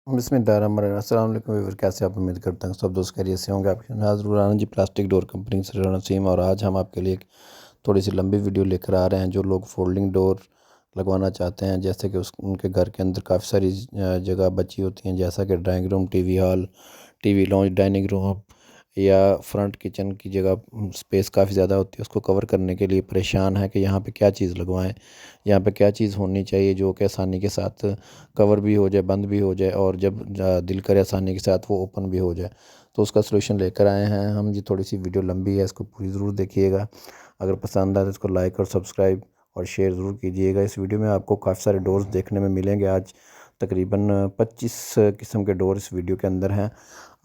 बिस्मिल्लाहिर्रहमानिर्रहीम। अस्सलाम वालेकुम व्यूअर, कैसे आप? उम्मीद करता हूँ सब दोस्त खैरियत से होंगे। आपके नाज़ राना जी प्लास्टिक डोर कंपनी से नसीम, और आज हम आपके लिए एक थोड़ी सी लंबी वीडियो लेकर आ रहे हैं। जो लोग फोल्डिंग डोर लगवाना चाहते हैं, जैसे कि उनके घर के अंदर काफ़ी सारी जगह बची होती हैं, जैसा कि drawing room, TV hall, TV launch, dining room या फ्रंट किचन की जगह स्पेस काफ़ी ज़्यादा होती है। उसको कवर करने के लिए परेशान है कि यहाँ पे क्या चीज़ लगवाएं, यहाँ पे क्या चीज़ होनी चाहिए जो कि आसानी के साथ कवर भी हो जाए, बंद भी हो जाए, और जब दिल करे आसानी के साथ वो ओपन भी हो जाए। तो उसका सलूशन लेकर आए हैं हम जी। थोड़ी सी वीडियो लंबी है, इसको पूरी ज़रूर देखिएगा। अगर पसंद आए तो इसको लाइक और सब्सक्राइब और शेयर ज़रूर कीजिएगा। इस वीडियो में आपको काफ़ी सारे डोर्स देखने में मिलेंगे। आज तकरीबन 25 किस्म के डोर इस वीडियो के अंदर हैं।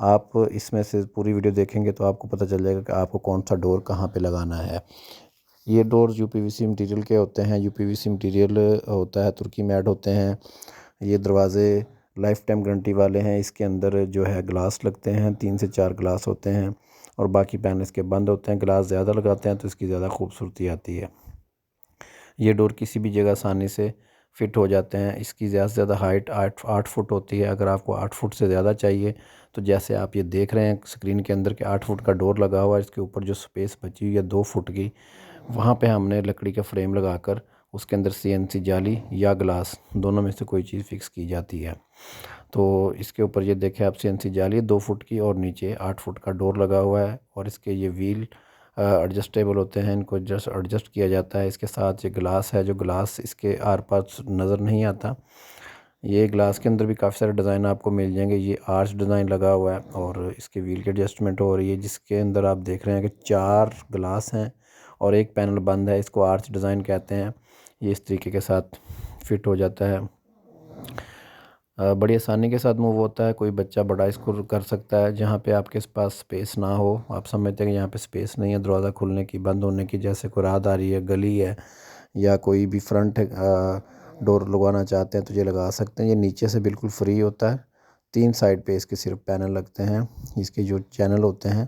आप इसमें से पूरी वीडियो देखेंगे तो आपको पता चल जाएगा कि आपको कौन सा डोर कहाँ पे लगाना है। ये डोर्स यूपीवीसी मटेरियल के होते हैं। यूपीवीसी मटेरियल होता है, तुर्की मैट होते हैं। ये दरवाज़े लाइफ टाइम गारंटी वाले हैं। इसके अंदर जो है ग्लास लगते हैं, 3 से 4 ग्लास होते हैं, और बाकी पैन इसके बंद होते हैं। ग्लास ज़्यादा लगाते हैं तो इसकी ज़्यादा खूबसूरती आती है। ये डोर किसी भी जगह आसानी से फिट हो जाते हैं। इसकी ज़्यादा से ज़्यादा हाइट 8 फुट होती है। अगर आपको 8 फुट से ज़्यादा चाहिए तो जैसे आप ये देख रहे हैं स्क्रीन के अंदर के 8 फुट का डोर लगा हुआ है, इसके ऊपर जो स्पेस बची हुई है 2 फुट की, वहाँ पे हमने लकड़ी का फ्रेम लगाकर उसके अंदर सीएनसी जाली या ग्लास, दोनों में से कोई चीज़ फिक्स की जाती है। तो इसके ऊपर ये देखें आप, सीएनसी जाली 2 फुट की और नीचे 8 फुट का डोर लगा हुआ है, और इसके ये व्हील एडजस्टेबल होते हैं। इनको जस्ट एडजस्ट किया जाता है। इसके साथ ये ग्लास है, जो ग्लास इसके आर पार नज़र नहीं आता। ये ग्लास के अंदर भी काफ़ी सारे डिज़ाइन आपको मिल जाएंगे। ये आर्च डिज़ाइन लगा हुआ है और इसके व्हील की एडजस्टमेंट हो रही है, जिसके अंदर आप देख रहे हैं कि 4 ग्लास हैं और एक पैनल बंद है। इसको आर्च डिज़ाइन कहते हैं। ये इस तरीके के साथ फिट हो जाता है, बड़ी आसानी के साथ मूव होता है। कोई बच्चा बड़ा इसको कर सकता है। जहाँ पे आपके पास स्पेस ना हो, आप समझते हैं कि यहाँ पे स्पेस नहीं है दरवाज़ा खुलने की, बंद होने की, जैसे कोई राहदारी है, गली है, या कोई भी फ्रंट डोर लगवाना चाहते हैं तो ये लगा सकते हैं। ये नीचे से बिल्कुल फ्री होता है। 3 साइड पे इसके सिर्फ पैनल लगते हैं। इसके जो चैनल होते हैं,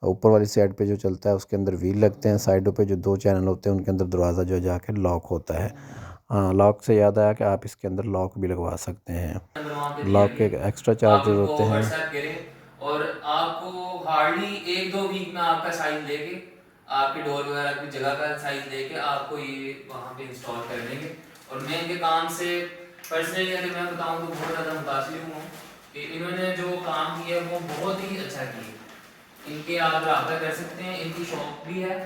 ऊपर वाली साइड पे जो चलता है उसके अंदर व्हील लगते हैं। साइडों पे जो 2 चैनल होते हैं उनके अंदर दरवाज़ा जो जाके लॉक होता है। हाँ, लॉक से याद आया कि आप इसके अंदर लॉक भी लगवा सकते हैं। लॉक के एक्स्ट्रा आप चार्जेस उनको होते हैं। व्हाट्सएप करें और आपको हार्डली 1-2 वीक में आपका साइज लेके, आपके डोर वगैरह की जगह का साइज लेके आपको ये वहाँ पे इंस्टॉल कर देंगे। और मैं इनके काम से पर्सनली अगर मैं बताऊँ तो बहुत ज़्यादा मुतासिर हूँ कि इन्होंने जो काम किया वो बहुत ही अच्छा किया। इनके आप रब्ता कर सकते हैं, इनकी शॉप भी है,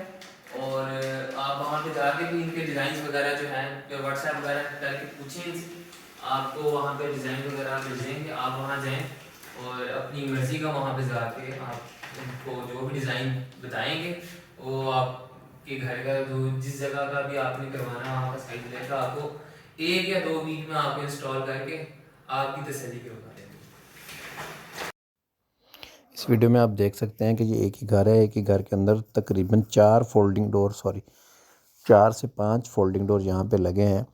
और आप वहाँ पे जाके भी इनके डिज़ाइन वगैरह जो हैं व्हाट्सएप वगैरह करके पूछें इनसे, आपको वहाँ पे डिज़ाइन वगैरह मिल जाएंगे। आप वहाँ जाएं और अपनी मर्ज़ी का वहाँ पे जाके आप उनको जो भी डिज़ाइन बताएंगे वो आपके घर का जो जिस जगह का भी आपने करवाना है वहाँ का साइज लेकर आपको 1 या 2 वीक में आपको इंस्टॉल करके आपकी तसल्ली करवा देंगे। इस वीडियो में आप देख सकते हैं कि ये एक ही घर है। एक ही घर के अंदर तकरीबन 4 से 5 फोल्डिंग डोर यहाँ पे लगे हैं।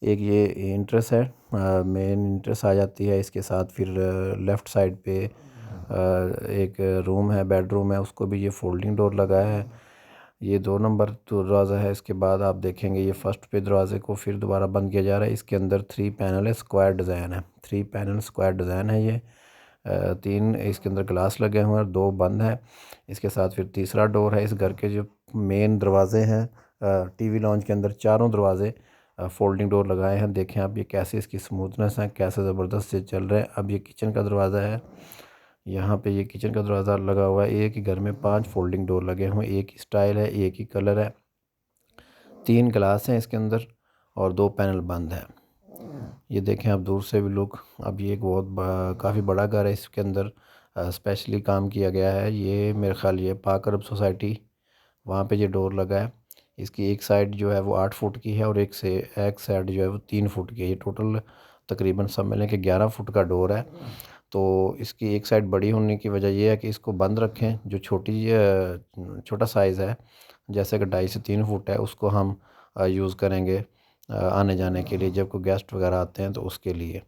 एक ये इंट्रेस है, मेन इंट्रेस आ जाती है। इसके साथ फिर लेफ़्ट साइड पे एक रूम है, बेडरूम है, उसको भी ये फोल्डिंग डोर लगा है। ये 2 नंबर दरवाज़ा है। इसके बाद आप देखेंगे ये फर्स्ट पे दरवाजे को फिर दोबारा बंद किया जा रहा है। इसके अंदर 3 पैनल है, स्क्वायर डिज़ाइन है। 3 पैनल स्क्वायर डिज़ाइन है ये। 3 इसके अंदर ग्लास लगे हुए हैं, 2 बंद हैं। इसके साथ फिर तीसरा डोर है। इस घर के जो मेन दरवाजे हैं, टीवी लॉन्च के अंदर चारों दरवाजे फोल्डिंग डोर लगाए हैं। देखें आप ये कैसे इसकी स्मूथनेस है, कैसे ज़बरदस्त से चल रहे हैं। अब ये किचन का दरवाज़ा है। यहाँ पे ये किचन का दरवाज़ा लगा हुआ है। एक ही घर में 5 फोल्डिंग डोर लगे हुए हैं। एक ही स्टाइल है, एक ही कलर है। 3 ग्लास हैं इसके अंदर और 2 पैनल बंद हैं। ये देखें आप दूर से भी लुक। अब ये एक बहुत काफ़ी बड़ा घर है। इसके अंदर स्पेशली काम किया गया है। ये मेरे ख्याल ये पाक अरब सोसाइटी, वहाँ पे ये डोर लगा है। इसकी एक साइड जो है वो 8 फुट की है और एक साइड जो है वो 3 फुट की है। ये टोटल तकरीबन सब मिले के 11 फुट का डोर है। तो इसकी एक साइड बड़ी होने की वजह यह है कि इसको बंद रखें। जो छोटा साइज़ है, जैसे कि 2.5 से 3 फुट है, उसको हम यूज़ करेंगे आने जाने के लिए, जब कोई गेस्ट वगैरह आते हैं तो उसके लिए।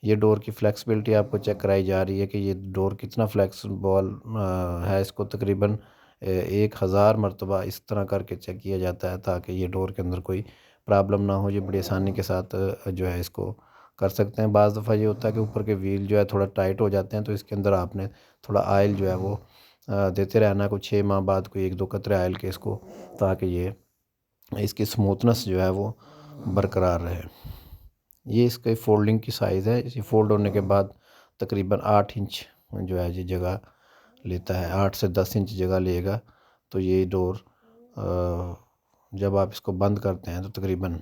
ये डोर की फ्लेक्सिबिलिटी आपको चेक कराई जा रही है कि ये डोर कितना फ्लेक्सिबल है। इसको तकरीबन 1000 मरतबा इस तरह करके चेक किया जाता है ताकि ये डोर के अंदर कोई प्रॉब्लम ना हो। ये बड़ी आसानी के साथ जो है इसको कर सकते हैं। बाज़ दफ़ा ये होता है कि ऊपर के व्हील जो है थोड़ा टाइट हो जाते हैं, तो इसके अंदर आपने थोड़ा आयल जो है वो देते रहना, कुछ 6 माह बाद कोई 1-2 कतरे आयल के इसको, ताकि ये इसकी स्मूथनेस जो है वो बरकरार रहे। ये इसके फ़ोल्डिंग की साइज़ है। इसे फ़ोल्ड होने के बाद तकरीबन 8 इंच जो है ये जगह लेता है, 8 से 10 इंच जगह लेगा। तो ये डोर जब आप इसको बंद करते हैं तो तकरीबन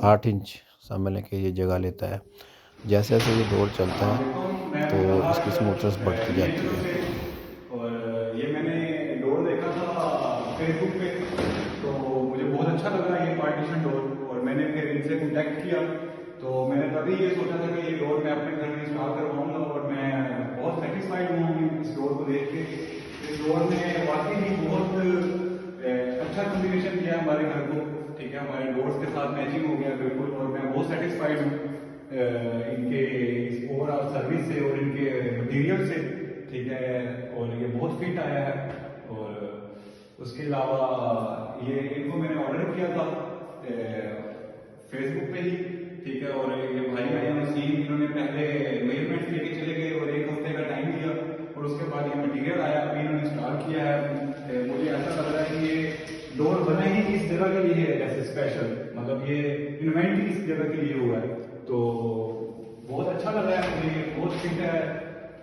8 इंच समझ लें कि ये जगह लेता है। जैसे जैसे ये डोर चलता है मैं तो बैठा था इसकी स्मूथनेस बढ़ती मीडियम जाती से, है। और ये मैंने डोर देखा था फेसबुक पे, तो मुझे बहुत अच्छा लगा ये पार्टीशन डोर, और मैंने फिर इनसे कॉन्टैक्ट किया। तो मैंने तभी ये सोचा था कि ये डोर मैं अपने घर में इंस्टॉल करवाऊंगा, और मैं बहुत सेटिस्फाइड हूँ इस डोर को देख के। इस डोर ने वाकई ही बहुत अच्छा कॉम्बिनेशन किया हमारे घर को, ठीक है, हमारे डोर्स के साथ मैचिंग हो गया बिल्कुल, और मैं बहुत सेटिस्फाइड हूँ इनके इस ओवरऑल सर्विस से और इनके मटेरियल से, ठीक है। और ये बहुत फिट आया है। और उसके अलावा ये इनको मैंने ऑर्डर किया था फेसबुक पे ही, ठीक है। और ये भाई आए हैं सीन, इन्होंने पहले मेजरमेंट लेके चले गए और 1 हफ्ते का टाइम दिया, और उसके बाद ये मटेरियल आया, अभी इन्होंने इंस्टॉल किया है। मुझे ऐसा लग रहा है कि ये डोर बना ही इस जगह के लिए है, जैसे स्पेशल, मतलब ये इन्वेंट ही इस जगह के लिए हुआ है। तो बहुत अच्छा लग रहा है मुझे, ये बहुत फिट है।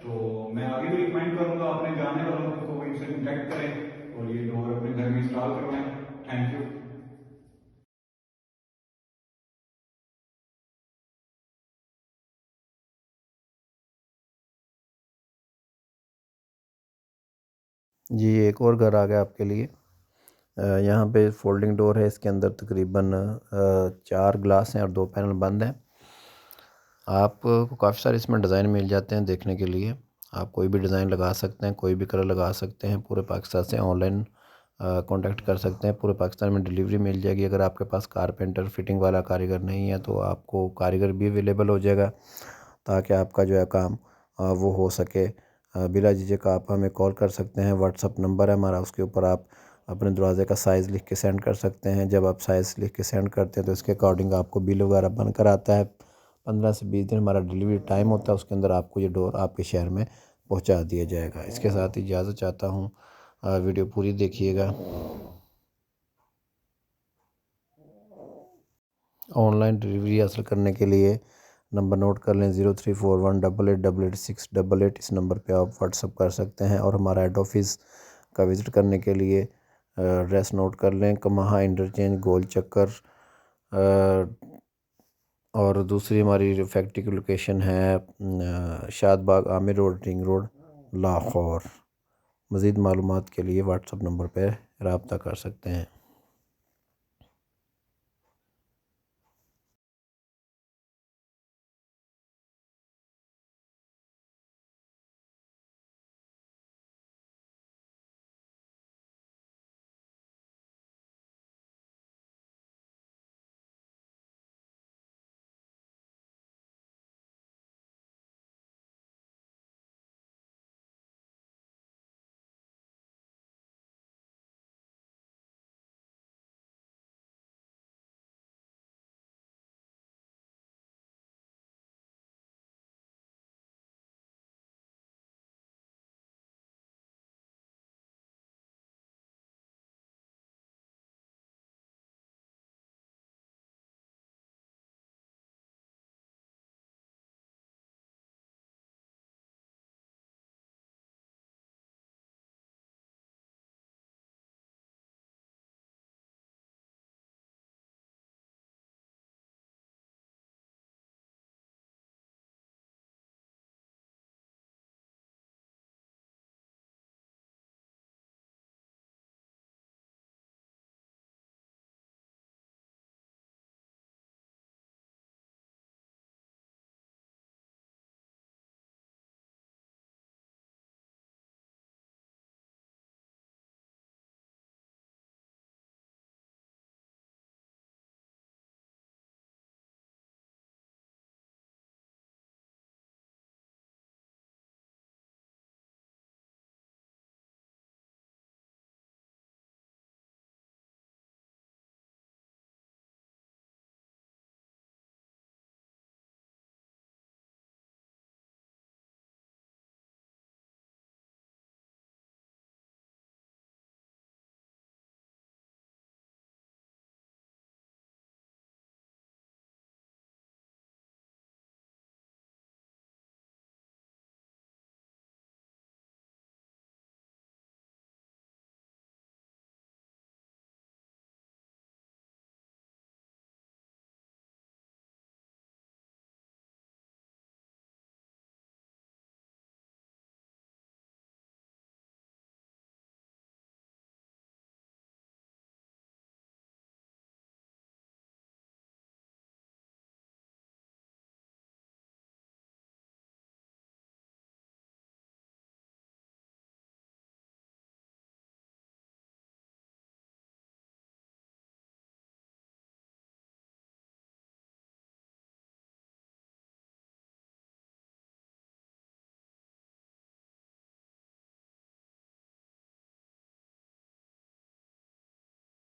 तो मैं आगे भी रिकमेंड करूंगा अपने जानने वालों को इनसे कॉन्टैक्ट करें और ये डोर अपने घर में इंस्टॉल करवाएं। Thank you. जी, एक और घर आ गया आपके लिए। यहाँ पे फोल्डिंग डोर है, इसके अंदर तकरीबन 4 ग्लास हैं और 2 पैनल बंद हैं। आपको काफ़ी सारे इसमें डिज़ाइन मिल जाते हैं देखने के लिए। आप कोई भी डिज़ाइन लगा सकते हैं, कोई भी कलर लगा सकते हैं। पूरे पाकिस्तान से ऑनलाइन कॉन्टैक्ट कर सकते हैं, पूरे पाकिस्तान में डिलीवरी मिल जाएगी। अगर आपके पास कारपेंटर फिटिंग वाला कारीगर नहीं है तो आपको कारीगर भी अवेलेबल हो जाएगा, ताकि आपका जो है काम वो हो सके। बिला झिझक आप हमें कॉल कर सकते हैं। व्हाट्सअप नंबर है हमारा, उसके ऊपर आप अपने दरवाजे का साइज़ लिख के सेंड कर सकते हैं। जब आप साइज़ लिख के सेंड करते हैं तो इसके अकॉर्डिंग आपको बिल वगैरह बनकर आता है। 15 से 20 दिन हमारा डिलीवरी टाइम होता है, उसके अंदर आपको ये डोर आपके शहर में पहुंचा दिया जाएगा। इसके साथ इजाज़त चाहता हूँ, वीडियो पूरी देखिएगा। ऑनलाइन डिलीवरी हासिल करने के लिए नंबर नोट कर लें, 034188888688। इस नंबर पे आप व्हाट्सअप कर सकते हैं। और हमारा हेड ऑफिस का विज़िट करने के लिए एड्रेस नोट कर लें, कमाहा इंटरचेंज गोल चक्कर। और दूसरी हमारी फैक्ट्री की लोकेशन है Shadbagh Aamir road, ring road, Lahore. मज़ीद मालूमात के लिए व्हाट्सअप नंबर पर रब्ता कर सकते हैं।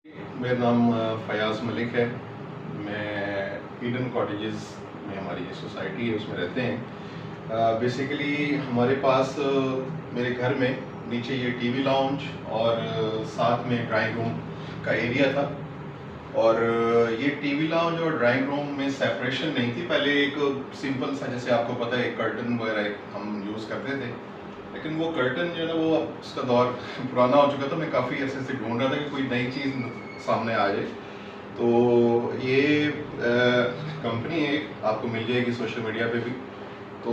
मेरा नाम फयाज़ मलिक है। मैं ईडन कॉटेजेस में हमारी ये सोसाइटी है उसमें रहते हैं। बेसिकली हमारे पास मेरे घर में नीचे ये टीवी लाउंज और साथ में ड्राइंग रूम का एरिया था। और ये टीवी लाउंज और ड्राइंग रूम में सेपरेशन नहीं थी। पहले एक सिंपल सा, जैसे आपको पता है, एक कर्टन वगैरह हम यूज़ करते थे, लेकिन वो कर्टन जो है ना, वो अब उसका दौर पुराना हो चुका था। मैं काफ़ी ऐसे ऐसे ढूंढ रहा था कि कोई नई चीज़ सामने आ जाए। तो ये कंपनी है, आपको मिल जाएगी सोशल मीडिया पे भी। तो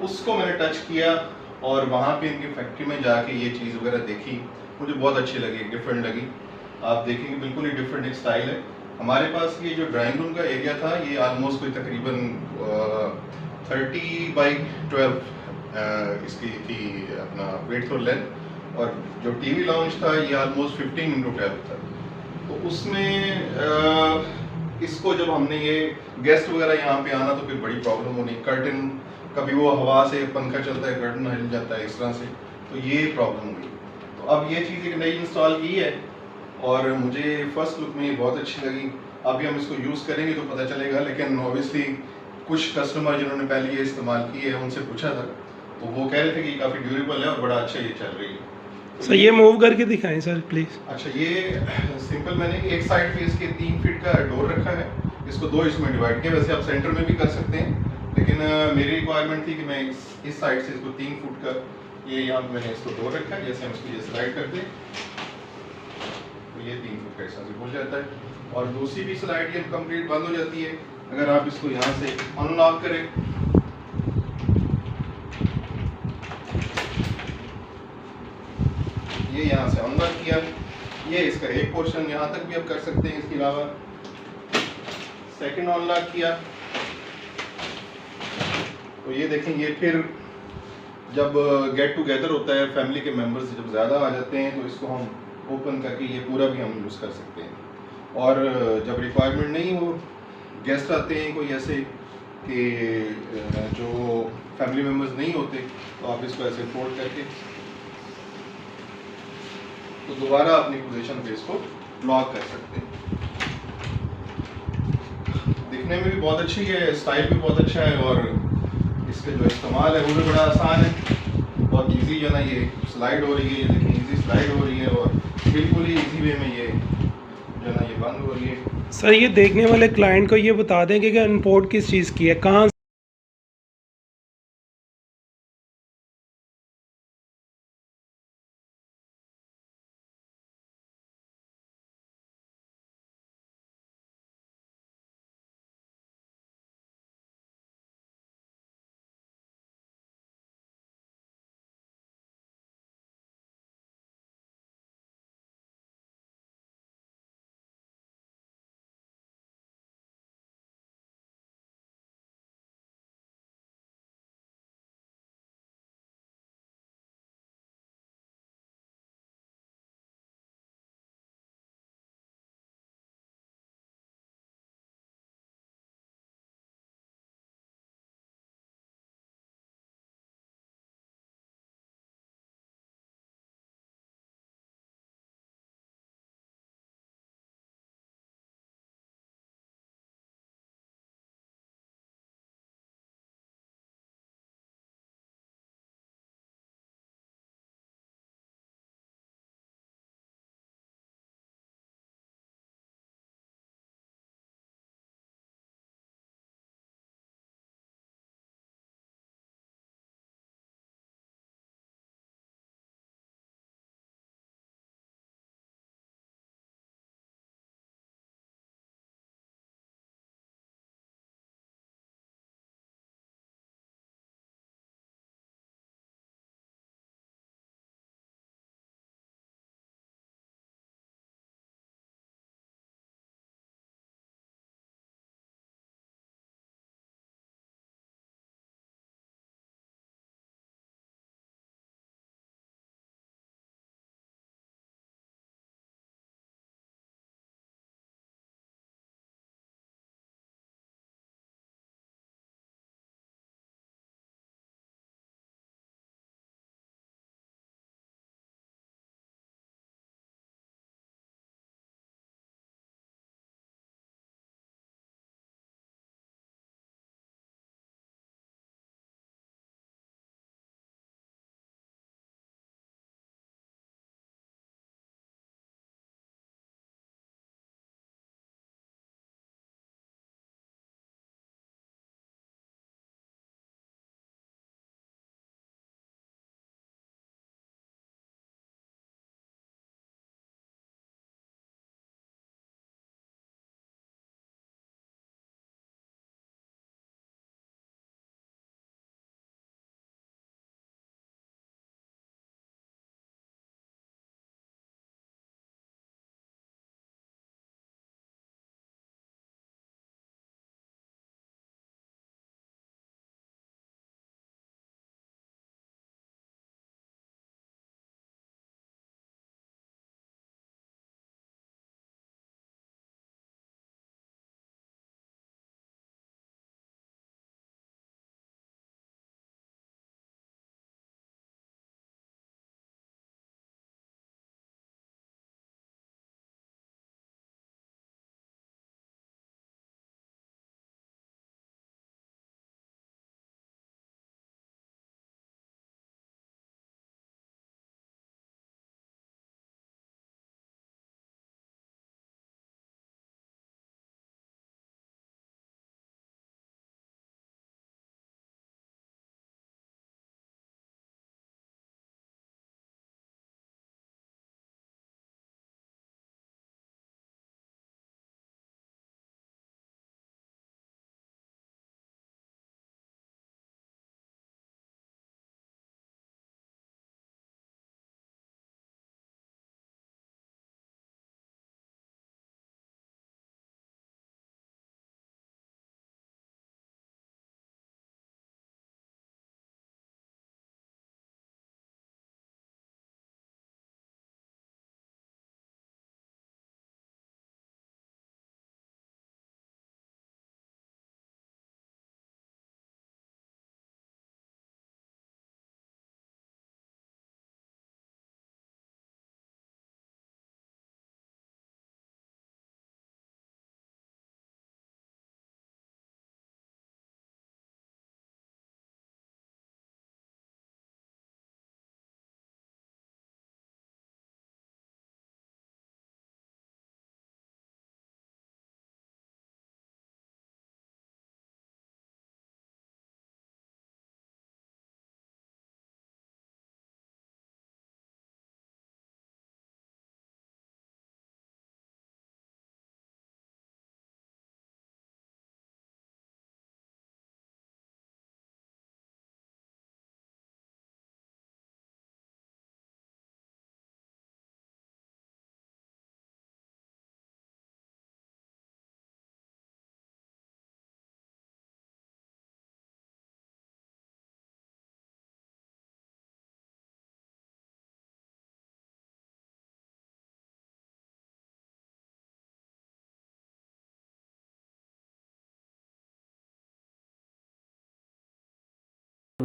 उसको मैंने टच किया और वहाँ पे इनकी फैक्ट्री में जाके ये चीज़ वगैरह देखी, मुझे बहुत अच्छी लगी, डिफरेंट लगी। आप देखेंगे बिल्कुल ही डिफरेंट एक स्टाइल है। हमारे पास ये जो ड्राइंग रूम का एरिया था, ये ऑलमोस्ट कोई तकरीबन 30x12 इसकी थी अपना वेट और लेंथ। और जो टीवी लॉन्च था ये ऑलमोस्ट 15x12 था। तो उसमें इसको जब हमने ये गेस्ट वगैरह यहाँ पे आना तो फिर बड़ी प्रॉब्लम होनी। कर्टन कभी वो हवा से पंखा चलता है, कर्टन हिल जाता है इस तरह से, तो ये प्रॉब्लम हुई। तो अब ये चीज़ एक नई इंस्टॉल की है और मुझे फर्स्ट लुक में ये बहुत अच्छी लगी। अभी हम इसको यूज़ करेंगे तो पता चलेगा, लेकिन ऑब्वियसली कुछ कस्टमर जिन्होंने पहले ये इस्तेमाल की है उनसे पूछा था, तो वो कह रहे थे कि काफ़ी ड्यूरेबल है और बड़ा अच्छा ये चल रही है। तो सर ये मूव करके दिखाएं सर प्लीज़। अच्छा, ये सिंपल मैंने एक साइड पे इसके 3 फीट का डोर रखा है, इसको दो इसमें डिवाइड किया। वैसे आप सेंटर में भी कर सकते हैं, लेकिन मेरी रिक्वायरमेंट थी कि मैं इस साइड से इसको 3 फुट का ये यहाँ पे मैंने इसको डोर रखा है। जैसे हम इसको ये स्लाइड करते हैं तो ये 3 फुट का हिस्सा से खुल जाता है और दूसरी भी स्लाइड ये कंप्लीट बंद हो जाती है अगर आप इसको यहाँ से अनलॉक करें। ये यहाँ से अनलॉक किया, ये इसका एक पोर्शन यहाँ तक भी आप कर सकते हैं। इसके अलावा सेकंड अनलॉक किया तो ये देखें, ये फिर जब गेट टुगेदर होता है, फैमिली के मेंबर्स जब ज़्यादा आ जाते हैं तो इसको हम ओपन करके ये पूरा भी हम यूज़ कर सकते हैं। और जब रिक्वायरमेंट नहीं हो, गेस्ट आते हैं कोई ऐसे कि जो फैमिली मेंबर्स नहीं होते, तो आप इसको ऐसे फोल्ड करके तो दोबारा अपनी पोजीशन पे इसको लॉक कर सकते हैं। दिखने में भी बहुत अच्छी है, स्टाइल भी बहुत अच्छा है और इसका जो इस्तेमाल है वो भी बड़ा आसान है। बहुत इजी जो है ना, ये स्लाइड हो रही है, ये देखिए इजी स्लाइड हो रही है और बिल्कुल ही इजी वे में ये जो है ना ये बंद हो रही है। सर ये देखने वाले क्लाइंट को ये बता दें कि इंपोर्ट किस चीज़ की है, कहाँ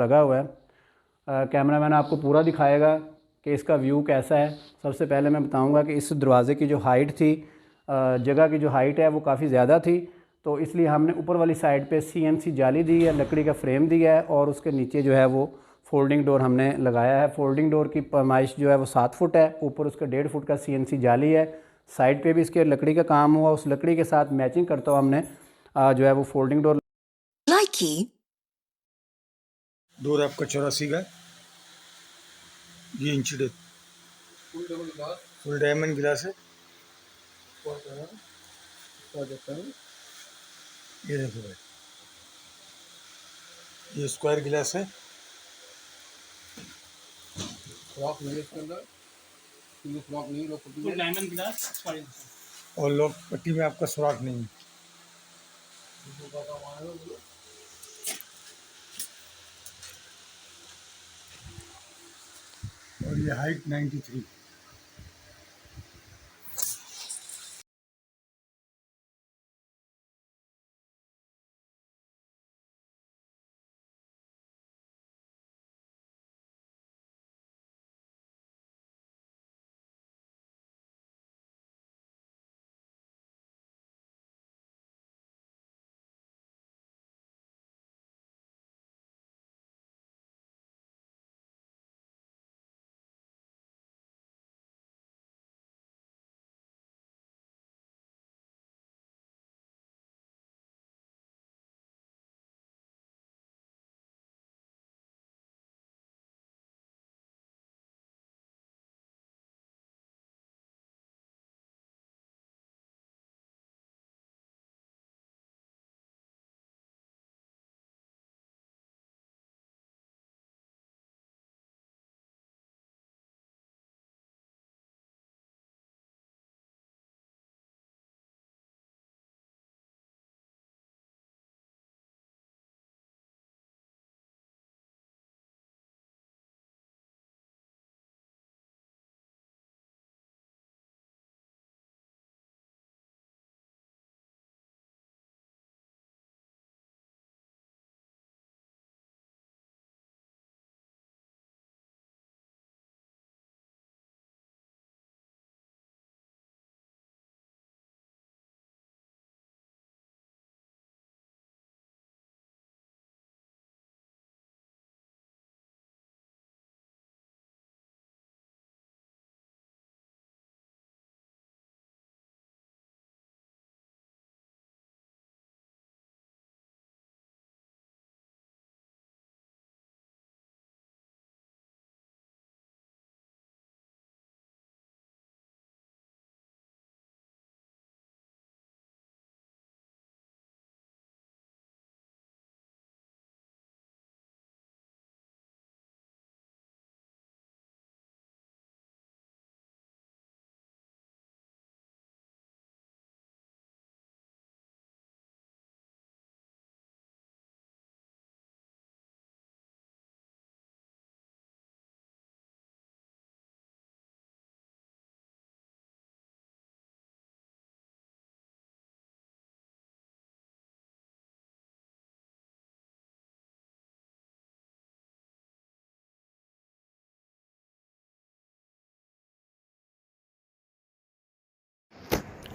लगा हुआ है। कैमरामैन आपको पूरा दिखाएगा कि इसका व्यू कैसा है। सबसे पहले मैं बताऊंगा कि इस दरवाज़े की जो हाइट थी, जगह की जो हाइट है वो काफ़ी ज़्यादा थी, तो इसलिए हमने ऊपर वाली साइड पे CNC जाली दी है, लकड़ी का फ्रेम दिया है और उसके नीचे जो है वो फोल्डिंग डोर हमने लगाया है। फोल्डिंग डोर की पैमाइश जो है वो 7 फुट है, ऊपर उसका 1.5 फुट का CNC जाली है। साइड पे भी इसके लकड़ी का काम हुआ, उस लकड़ी के साथ मैचिंग करता हुआ हमने जो है वो फोल्डिंग डोर डोर आपका 84 का, ये इंची फुल डायमंड गिलास है। ये देखो भाई, ये स्क्वायर गिलास है। और लॉक पट्टी में आपका सुराख नहीं है। और ये हाइट 93।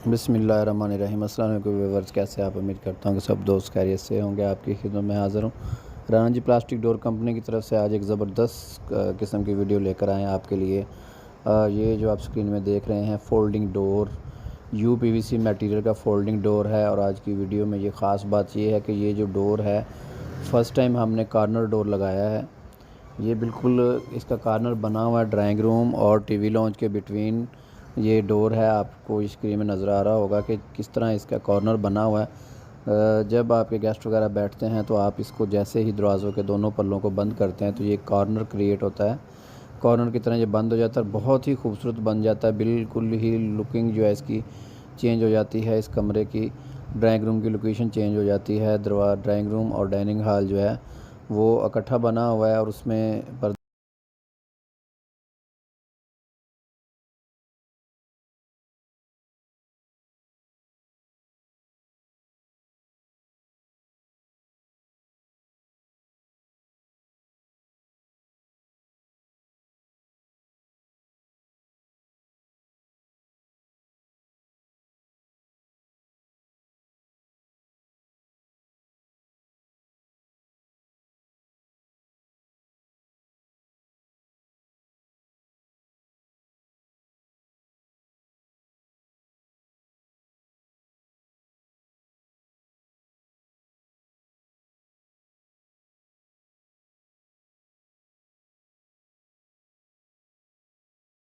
बिस्मिल्लाहिर्रहमानिर्रहीम। अस्सलाम वालेकुम व्यूअर्स, कैसे आप? उम्मीद करता हूँ कि सब दोस्त खैरियत से होंगे। आपकी खिदमत में हाज़िर हूँ राना जी प्लास्टिक डोर कंपनी की तरफ से। आज एक ज़बरदस्त किस्म की वीडियो लेकर आए हैं आपके लिए। ये जो आप स्क्रीन में देख रहे हैं फोल्डिंग डोर, UPVC मटेरियल का फोल्डिंग डोर है। और आज की वीडियो में ये ख़ास बात ये है कि ये जो डोर है फ़र्स्ट टाइम हमने कॉर्नर डोर लगाया है। ये बिल्कुल इसका कॉर्नर बना हुआ है ड्राइंग रूम और TV लॉन्च के बिटवीन ये डोर है। आपको स्क्रीन में नज़र आ रहा होगा कि किस तरह इसका कॉर्नर बना हुआ है। जब आपके गेस्ट वगैरह बैठते हैं तो आप इसको जैसे ही दरवाज़ों के दोनों पल्लों को बंद करते हैं तो ये कॉर्नर क्रिएट होता है। कॉर्नर की तरह ये बंद हो जाता है, बहुत ही खूबसूरत बन जाता है। बिल्कुल ही लुकिंग जो है इसकी चेंज हो जाती है। इस कमरे की ड्राइंग रूम की लोकेशन चेंज हो जाती है। ड्राइंग रूम और डाइनिंग हॉल जो है वो इकट्ठा बना हुआ है और उसमें पर